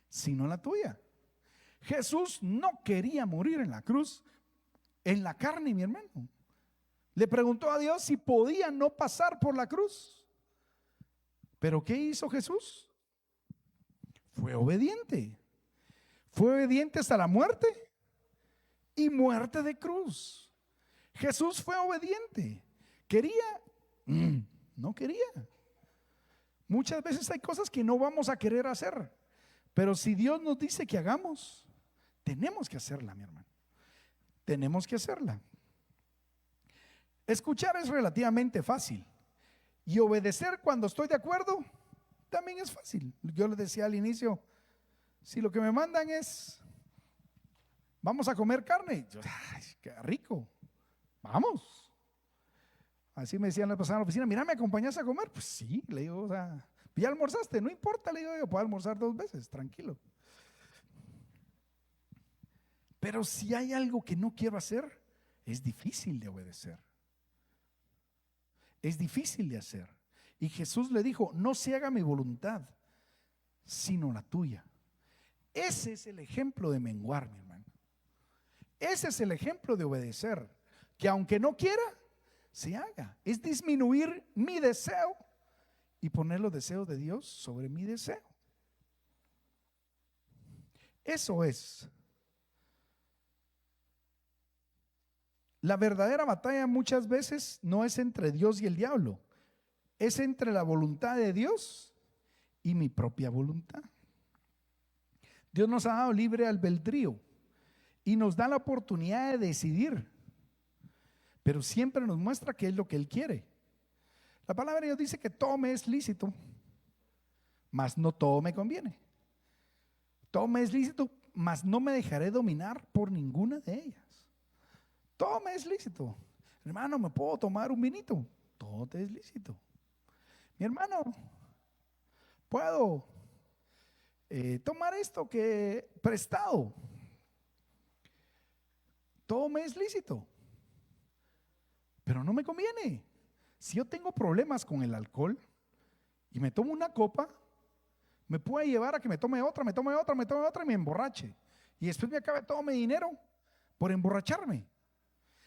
sino la tuya. Jesús no quería morir en la cruz, en la carne, mi hermano. Le preguntó a Dios si podía no pasar por la cruz. ¿Pero qué hizo Jesús? Fue obediente. Fue obediente hasta la muerte, y muerte de cruz. Jesús fue obediente. ¿Quería? No quería. Muchas veces hay cosas que no vamos a querer hacer, pero si Dios nos dice que hagamos, tenemos que hacerla, mi hermano. Tenemos que hacerla. Escuchar es relativamente fácil, y obedecer cuando estoy de acuerdo también es fácil. Yo les decía al inicio, si lo que me mandan es vamos a comer carne, yo, ay, qué rico, vamos. Así me decían la pasada en la oficina, mira, ¿me acompañas a comer? Pues sí, le digo, o sea, ¿ya almorzaste? No importa, le digo, yo puedo almorzar 2 veces, tranquilo. Pero si hay algo que no quiero hacer, es difícil de obedecer. Es difícil de hacer. Y Jesús le dijo, no se haga mi voluntad, sino la tuya. Ese es el ejemplo de menguar, mi hermano. Ese es el ejemplo de obedecer, que aunque no quiera, se haga. Es disminuir mi deseo y poner los deseos de Dios sobre mi deseo. Eso es. La verdadera batalla muchas veces no es entre Dios y el diablo, es entre la voluntad de Dios y mi propia voluntad. Dios nos ha dado libre albedrío y nos da la oportunidad de decidir, pero siempre nos muestra qué es lo que Él quiere. La palabra de Dios dice que todo me es lícito, mas no todo me conviene. Todo me es lícito, mas no me dejaré dominar por ninguna de ellas. Todo me es lícito. Hermano, ¿me puedo tomar un vinito? Todo te es lícito. Mi hermano, ¿puedo tomar esto que prestado? Todo me es lícito, pero no me conviene. Si yo tengo problemas con el alcohol y me tomo una copa, me puede llevar a que me tome otra y me emborrache. Y después me acabe todo mi dinero por emborracharme.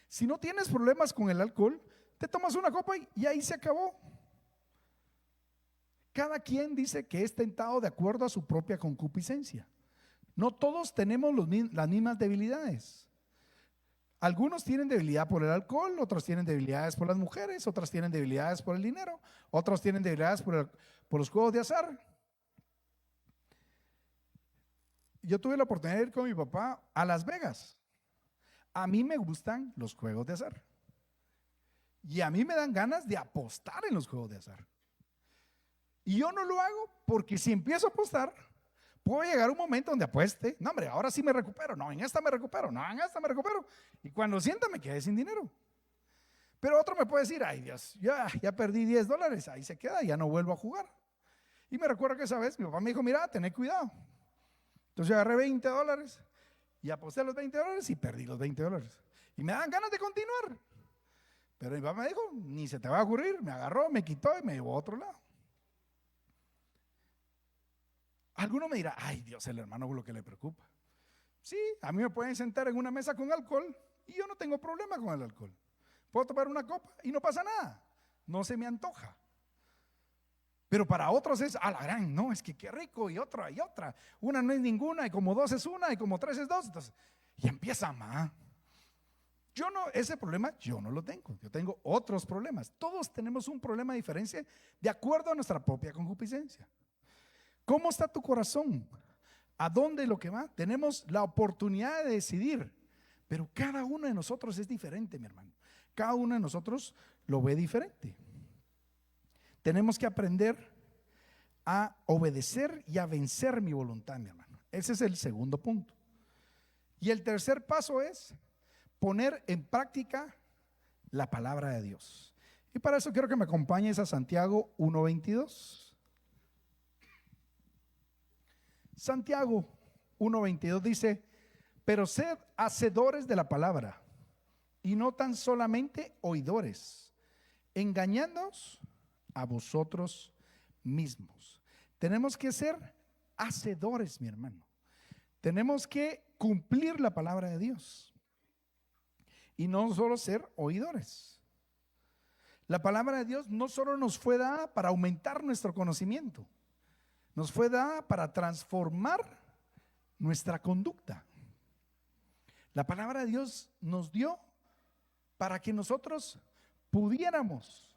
Si no tienes problemas con el alcohol, te tomas una copa y ahí se acabó. Cada quien dice que es tentado de acuerdo a su propia concupiscencia. No todos tenemos las mismas debilidades. Algunos tienen debilidad por el alcohol, otros tienen debilidades por las mujeres, otros tienen debilidades por el dinero, otros tienen debilidades por los juegos de azar. Yo tuve la oportunidad de ir con mi papá a Las Vegas. A mí me gustan los juegos de azar y a mí me dan ganas de apostar en los juegos de azar. Y yo no lo hago porque si empiezo a apostar, puedo llegar a un momento donde apueste. No, hombre, ahora sí me recupero. No, en esta me recupero. No, en esta me recupero. Y cuando sienta me quedé sin dinero. Pero otro me puede decir, ay Dios, ya perdí $10. Ahí se queda, ya no vuelvo a jugar. Y me recuerdo que esa vez mi papá me dijo, mira, ten cuidado. Entonces yo agarré $20 y aposté los $20 y perdí los $20. Y me dan ganas de continuar. Pero mi papá me dijo, ni se te va a ocurrir. Me agarró, me quitó y me llevó a otro lado. Alguno me dirá, ay Dios, el hermano lo que le preocupa. Sí, a mí me pueden sentar en una mesa con alcohol y yo no tengo problema con el alcohol. Puedo tomar una copa y no pasa nada, no se me antoja. Pero para otros es, a la gran, no, es que qué rico, y otra, y otra. Una no es ninguna, y como dos es una, y como tres es dos. Entonces, y empieza más. Yo no, ese problema yo no lo tengo. Yo tengo otros problemas. Todos tenemos un problema diferente de acuerdo a nuestra propia concupiscencia. ¿Cómo está tu corazón? ¿A dónde lo que va? Tenemos la oportunidad de decidir, pero cada uno de nosotros es diferente, mi hermano. Cada uno de nosotros lo ve diferente. Tenemos que aprender a obedecer y a vencer mi voluntad, mi hermano. Ese es el segundo punto. Y el tercer paso es poner en práctica la palabra de Dios. Y para eso quiero que me acompañes a Santiago 1:22. Santiago 1:22 dice: pero sed hacedores de la palabra y no tan solamente oidores, engañándoos a vosotros mismos. Tenemos que ser hacedores, mi hermano. Tenemos que cumplir la palabra de Dios y no solo ser oidores. La palabra de Dios no solo nos fue dada para aumentar nuestro conocimiento, nos fue dada para transformar nuestra conducta. La palabra de Dios nos dio para que nosotros pudiéramos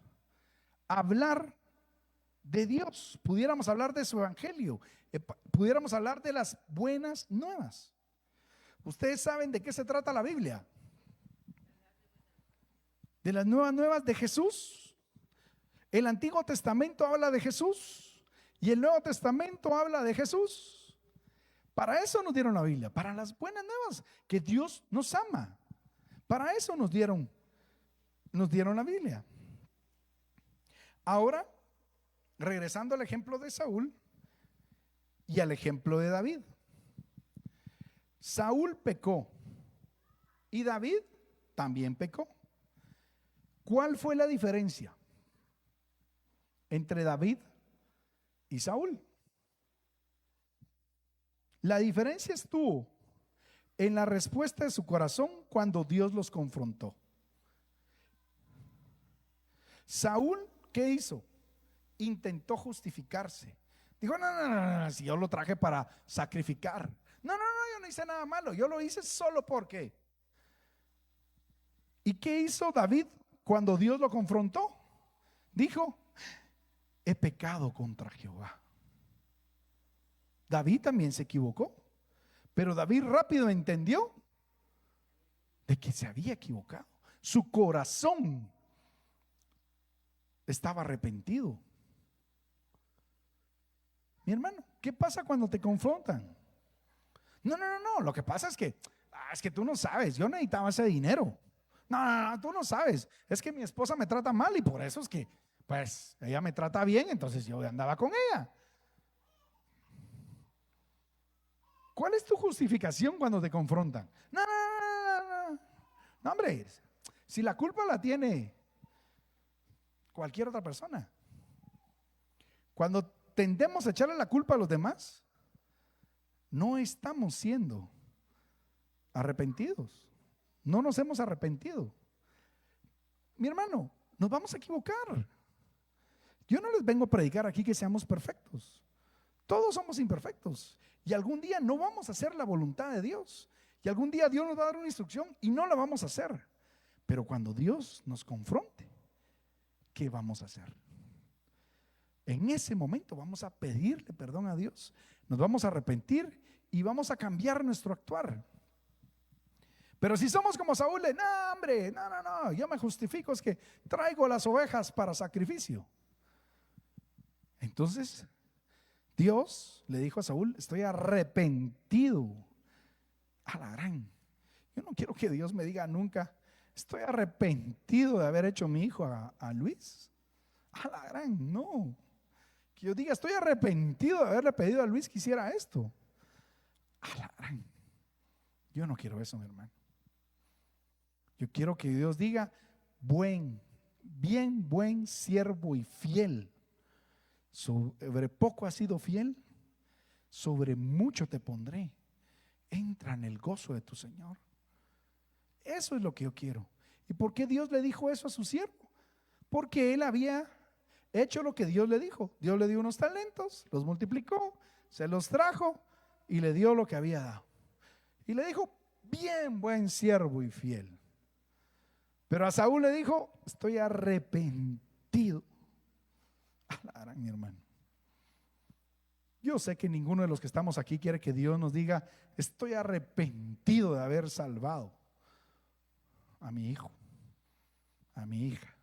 hablar de Dios, pudiéramos hablar de su evangelio, pudiéramos hablar de las buenas nuevas. Ustedes saben de qué se trata la Biblia. De las nuevas de Jesús. El Antiguo Testamento habla de Jesús y el Nuevo Testamento habla de Jesús. Para eso nos dieron la Biblia, para las buenas nuevas, que Dios nos ama. Para eso nos dieron la Biblia. Ahora, regresando al ejemplo de Saúl y al ejemplo de David. Saúl pecó y David también pecó. ¿Cuál fue la diferencia entre David y Saúl? La diferencia estuvo en la respuesta de su corazón cuando Dios los confrontó. Saúl, ¿qué hizo? Intentó justificarse. Dijo, no, si yo lo traje para sacrificar. No, yo no hice nada malo, yo lo hice solo porque. ¿Y qué hizo David cuando Dios lo confrontó? Dijo, he pecado contra Jehová. David también se equivocó, pero David rápido entendió de que se había equivocado. Su corazón estaba arrepentido. Mi hermano, ¿qué pasa cuando te confrontan? No, lo que pasa es que tú no sabes, yo necesitaba ese dinero. No, tú no sabes, es que mi esposa me trata mal y por eso es que, pues, ella me trata bien, entonces yo andaba con ella. ¿Cuál es tu justificación cuando te confrontan? No, hombre, si la culpa la tiene cualquier otra persona. Cuando tendemos a echarle la culpa a los demás, no estamos siendo arrepentidos. No nos hemos arrepentido. Mi hermano, nos vamos a equivocar. Yo no les vengo a predicar aquí que seamos perfectos. Todos somos imperfectos y algún día no vamos a hacer la voluntad de Dios. Y algún día Dios nos va a dar una instrucción y no la vamos a hacer. Pero cuando Dios nos confronte, ¿qué vamos a hacer? En ese momento vamos a pedirle perdón a Dios, nos vamos a arrepentir y vamos a cambiar nuestro actuar. Pero si somos como Saúl, no, hombre, no, yo me justifico, es que traigo las ovejas para sacrificio. Entonces Dios le dijo a Saúl, estoy arrepentido. A la gran, yo no quiero que Dios me diga nunca, estoy arrepentido de haber hecho mi hijo a Luis. A la gran, no. Que yo diga, estoy arrepentido de haberle pedido a Luis que hiciera esto. A la gran, yo no quiero eso, mi hermano. Yo quiero que Dios diga, buen siervo y fiel. Sobre poco has sido fiel, sobre mucho te pondré. Entra en el gozo de tu Señor. Eso es lo que yo quiero. ¿Y por qué Dios le dijo eso a su siervo? Porque él había hecho lo que Dios le dijo. Dios le dio unos talentos, los multiplicó, se los trajo y le dio lo que había dado. Y le dijo, bien, buen siervo y fiel. Pero a Saúl le dijo, estoy arrepentido. Mi hermano, yo sé que ninguno de los que estamos aquí quiere que Dios nos diga, estoy arrepentido de haber salvado a mi hijo, a mi hija.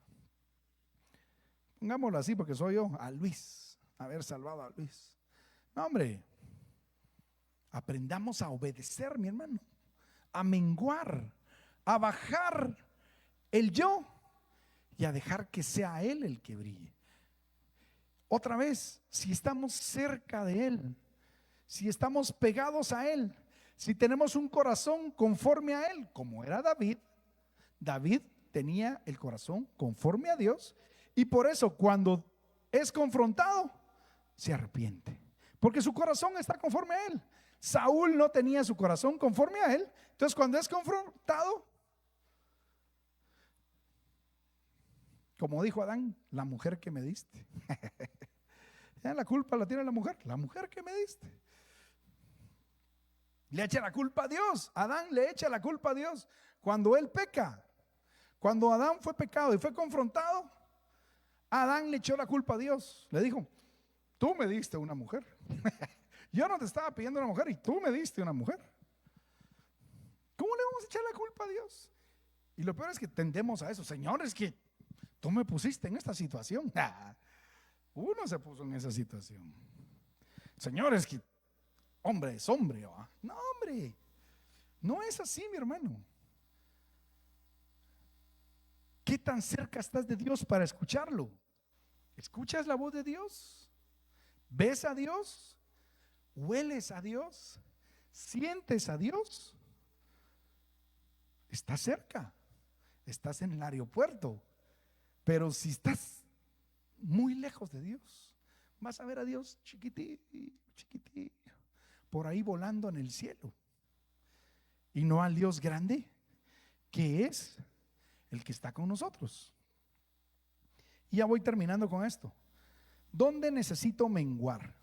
Pongámoslo así porque soy yo, a Luis, haber salvado a Luis. No, hombre, aprendamos a obedecer, mi hermano, a menguar, a bajar el yo y a dejar que sea Él el que brille. Otra vez, si estamos cerca de Él, si estamos pegados a Él, si tenemos un corazón conforme a Él, como era David. David tenía el corazón conforme a Dios y por eso cuando es confrontado, se arrepiente, porque su corazón está conforme a Él. Saúl no tenía su corazón conforme a Él, entonces cuando es confrontado, como dijo Adán, la mujer que me diste. Ya la culpa la tiene la mujer que me diste. Le echa la culpa a Dios. Adán le echa la culpa a Dios cuando él peca. Cuando Adán fue pecado y fue confrontado, Adán le echó la culpa a Dios. Le dijo, tú me diste una mujer. Yo no te estaba pidiendo una mujer y tú me diste una mujer. ¿Cómo le vamos a echar la culpa a Dios? Y lo peor es que tendemos a eso. Señor, es que tú me pusiste en esta situación. Uno se puso en esa situación. Señor, es que hombre es hombre. No, hombre, no es así, mi hermano. ¿Qué tan cerca estás de Dios para escucharlo? ¿Escuchas la voz de Dios? ¿Ves a Dios? ¿Hueles a Dios? ¿Sientes a Dios? Estás cerca, estás en el aeropuerto, pero si estás muy lejos de Dios, vas a ver a Dios chiquitillo, chiquitillo, por ahí volando en el cielo, y no al Dios grande, que es el que está con nosotros. Y ya voy terminando con esto. ¿Dónde necesito menguar?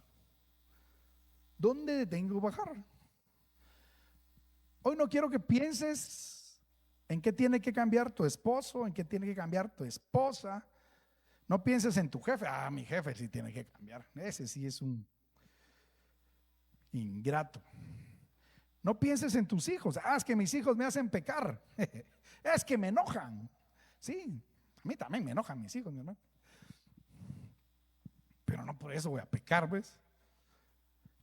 ¿Dónde tengo que bajar? Hoy no quiero que pienses en qué tiene que cambiar tu esposo, en qué tiene que cambiar tu esposa. No pienses en tu jefe. Mi jefe sí tiene que cambiar. Ese sí es un ingrato. No pienses en tus hijos. Es que mis hijos me hacen pecar. Es que me enojan. Sí, a mí también me enojan mis hijos, mi hermano. Pero no por eso voy a pecar, ¿ves?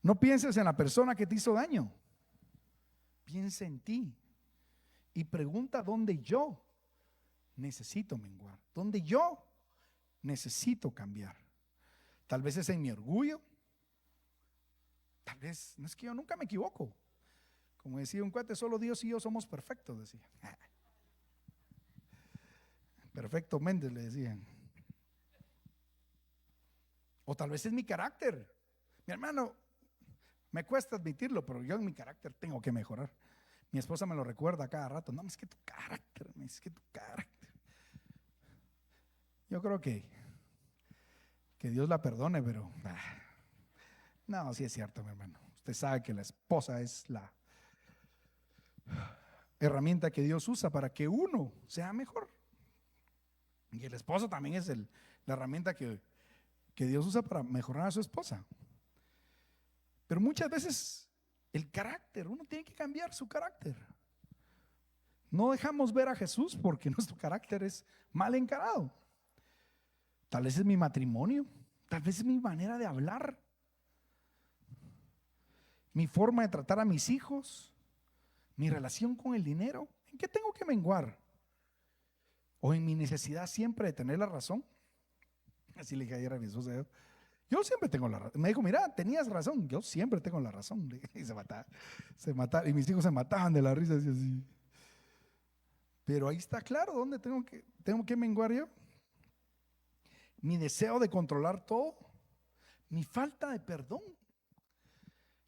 No pienses en la persona que te hizo daño. Piensa en ti y pregunta dónde yo necesito menguar, dónde yo necesito cambiar. Tal vez es en mi orgullo. Tal vez, no es que yo nunca me equivoco. Como decía un cuate, solo Dios y yo somos perfectos, decía. Perfecto Méndez le decían. O tal vez es mi carácter. Mi hermano, me cuesta admitirlo, pero yo en mi carácter tengo que mejorar. Mi esposa me lo recuerda cada rato. No, es que tu carácter, es que tu carácter. Yo creo que Dios la perdone, pero no, sí es cierto, mi hermano. Usted sabe que la esposa es la herramienta que Dios usa para que uno sea mejor. Y el esposo también es la herramienta que Dios usa para mejorar a su esposa. Pero muchas veces el carácter, uno tiene que cambiar su carácter. No dejamos ver a Jesús porque nuestro carácter es mal encarado. Tal vez es mi matrimonio, tal vez es mi manera de hablar, mi forma de tratar a mis hijos, mi relación con el dinero. ¿En qué tengo que menguar? O en mi necesidad siempre de tener la razón. Así le dije ayer a mi esposa, yo siempre tengo la razón. Me dijo, mira, tenías razón, yo siempre tengo la razón. Y se mataba, y mis hijos se mataban de la risa así. Pero ahí está claro dónde tengo que menguar yo. Mi deseo de controlar todo, mi falta de perdón.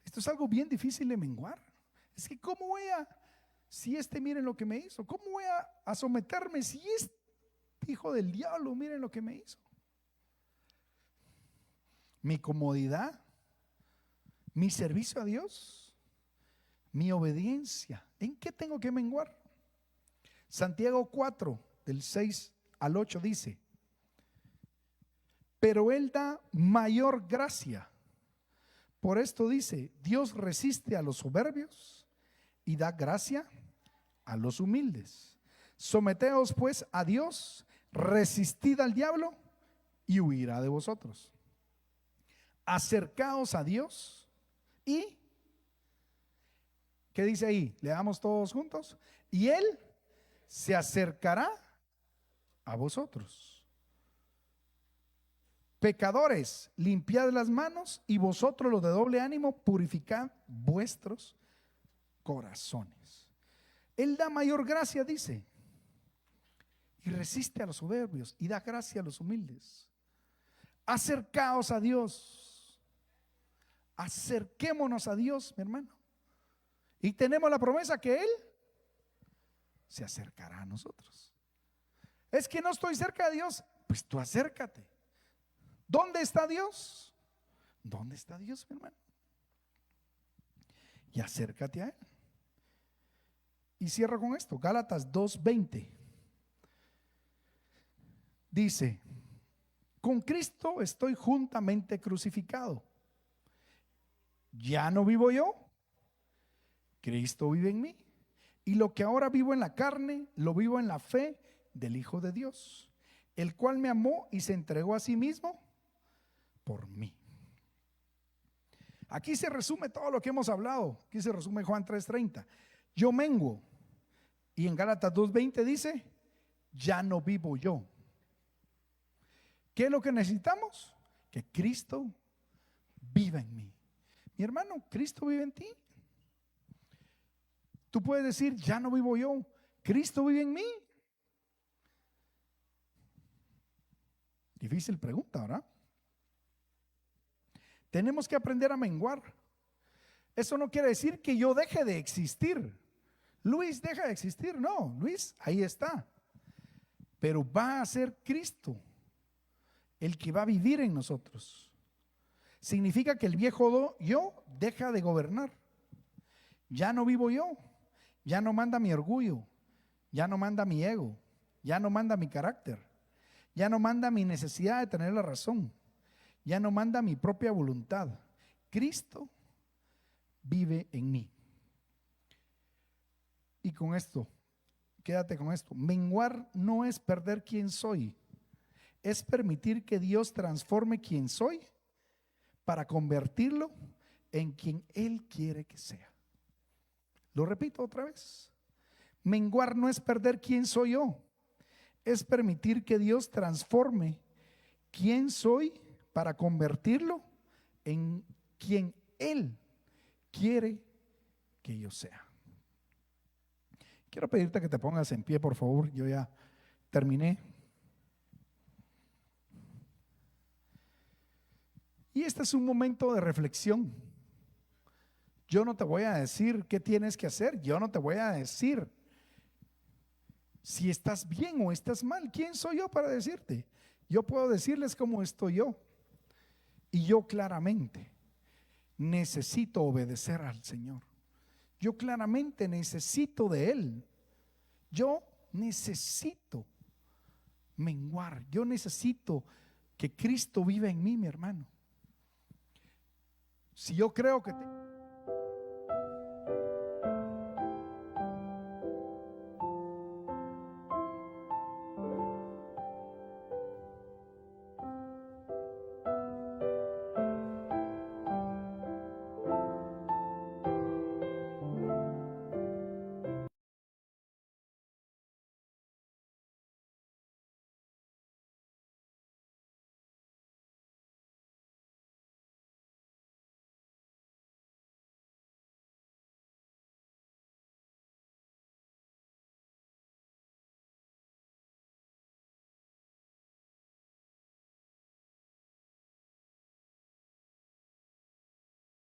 Esto es algo bien difícil de menguar. Es que ¿cómo voy si miren lo que me hizo? ¿Cómo voy a someterme si este hijo del diablo miren lo que me hizo? mi comodidad, mi servicio a Dios, mi obediencia. ¿En qué tengo que menguar? Santiago 4, del 6 al 8 dice: pero Él da mayor gracia. Por esto dice: Dios resiste a los soberbios y da gracia a los humildes. Someteos pues a Dios, resistid al diablo y huirá de vosotros. Acercaos a Dios y, ¿qué dice ahí? Leamos todos juntos. Y Él se acercará a vosotros. Pecadores, limpiad las manos, y vosotros los de doble ánimo, purificad vuestros corazones. Él da mayor gracia, dice, y resiste a los soberbios y da gracia a los humildes. Acercaos a Dios. Acerquémonos a Dios, mi hermano. Y tenemos la promesa que Él se acercará a nosotros. Es que no estoy cerca de Dios, pues tú acércate. ¿Dónde está Dios? ¿Dónde está Dios, mi hermano? Y acércate a Él. Y cierro con esto, Gálatas 2:20. Dice: con Cristo estoy juntamente crucificado. Ya no vivo yo, Cristo vive en mí. Y lo que ahora vivo en la carne, lo vivo en la fe del Hijo de Dios, el cual me amó y se entregó a sí mismo por mí. Aquí se resume todo lo que hemos hablado. Aquí se resume Juan 3:30. Yo menguo. Y en Gálatas 2:20 dice: ya no vivo yo. ¿Qué es lo que necesitamos? Que Cristo viva en mí. Mi hermano, Cristo vive en ti. Tú puedes decir: ya no vivo yo, Cristo vive en mí. Difícil pregunta, ¿verdad? Tenemos que aprender a menguar. Eso no quiere decir que yo deje de existir. Luis deja de existir, no, Luis ahí está. Pero va a ser Cristo el que va a vivir en nosotros. Significa que el viejo yo deja de gobernar. Ya no vivo yo. Ya no manda mi orgullo. Ya no manda mi ego. Ya no manda mi carácter. Ya no manda mi necesidad de tener la razón. Ya no manda mi propia voluntad. Cristo vive en mí. Y con esto, quédate con esto. Menguar no es perder quién soy. Es permitir que Dios transforme quien soy para convertirlo en quien Él quiere que sea. Lo repito otra vez. Menguar no es perder quién soy yo. Es permitir que Dios transforme quién soy para convertirlo en quien Él quiere que yo sea. Quiero pedirte que te pongas en pie, por favor. Yo ya terminé. Y este es un momento de reflexión. Yo no te voy a decir qué tienes que hacer. Yo no te voy a decir si estás bien o estás mal. ¿Quién soy yo para decirte? Yo puedo decirles cómo estoy yo. Y yo claramente necesito obedecer al Señor. Yo claramente necesito de Él. Yo necesito menguar. Yo necesito que Cristo viva en mí, mi hermano. Si yo creo que